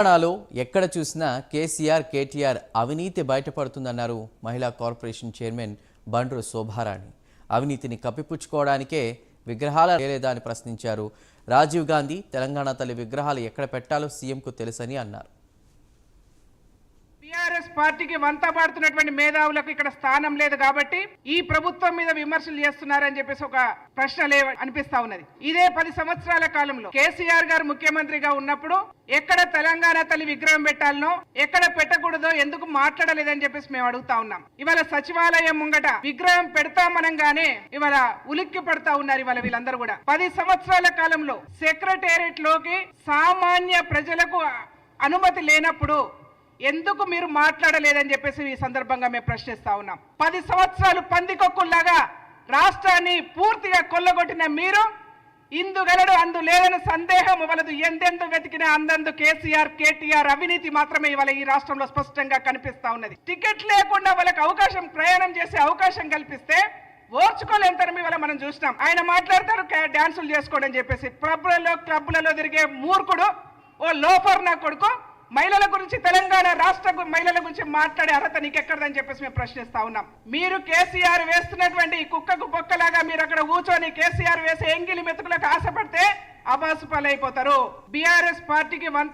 తెలంగాణలో ఎక్కడ చూసినా కేసీఆర్ కేటీఆర్ అవినీతి బయటపడుతుందన్నారు మహిళా కార్పొరేషన్ చైర్మన్ బండ్రు శోభారాణి. అవినీతిని కప్పిపుచ్చుకోవడానికే విగ్రహాలు లేలేదా అని ప్రశ్నించారు. రాజీవ్ గాంధీ తెలంగాణ తల్లి విగ్రహాలు ఎక్కడ పెట్టాలో సీఎంకు తెలుసని అన్నారు. టీఆర్ఎస్ పార్టీకి వంత పాడుతున్నటువంటి మేధావులకు ఇక్కడ స్థానం లేదు కాబట్టి ఈ ప్రభుత్వం మీద విమర్శలు చేస్తున్నారని చెప్పేసి ఒక ప్రశ్న అనిపిస్తా ఉన్నది. ఇదే 10 సంవత్సరాల కాలంలో కేసీఆర్ గారు ముఖ్యమంత్రిగా ఉన్నప్పుడు ఎక్కడ తెలంగాణ తల్లి విగ్రహం పెట్టాలనో ఎక్కడ పెట్టకూడదో ఎందుకు మాట్లాడలేదని చెప్పేసి మేము అడుగుతా ఉన్నాం. ఇవాళ సచివాలయం ముంగట విగ్రహం పెడతామనగానే ఇవాళ ఉలిక్కి పడతా ఉన్నారు. ఇవాళ వీళ్ళందరూ కూడా 10 సంవత్సరాల కాలంలో సెక్రటేరియట్ లోకి సామాన్య ప్రజలకు అనుమతి లేనప్పుడు ఎందుకు మీరు మాట్లాడలేదని చెప్పేసి ఈ సందర్భంగా మేము ప్రశ్నిస్తా ఉన్నాం. 10 సంవత్సరాలు పందికొక్కుల్లాగా రాష్ట్రాన్ని పూర్తిగా కొల్లగొట్టిన మీరు ఇందుగలడు అందు లేదని సందేహం వలదు. ఎందెందు వెతికినా అందందు కేసీఆర్ కేటీఆర్ అవినీతి మాత్రమే ఇవాళ ఈ రాష్ట్రంలో స్పష్టంగా కనిపిస్తా ఉన్నది. టికెట్ లేకుండా వాళ్ళకి అవకాశం ప్రయాణం చేసే అవకాశం కల్పిస్తే ఓర్చుకోలేంతరం ఇవాళ మనం చూసినాం. ఆయన మాట్లాడతారు డాన్సులు చేసుకోండి అని చెప్పేసి. క్లబ్లలో తిరిగే మూర్ఖుడు, ఓ లోఫర్ నా కొడుకు, మహిళల గురించి తెలంగాణ రాష్ట్ర మహిళల గురించి మాట్లాడే అర్హత నీకెక్కడదని చెప్పేసి మేము ప్రశ్నిస్తా ఉన్నాం. మీరు కేసీఆర్ వేస్తున్నటువంటి కుక్కకు బొక్కలాగా మీరు అక్కడ కూర్చొని కేసీఆర్ వేసే ఎంగిలి మెతుకులకు ఆశపడితే అబాసు పాలైపోతారు. బీఆర్ఎస్ పార్టీకి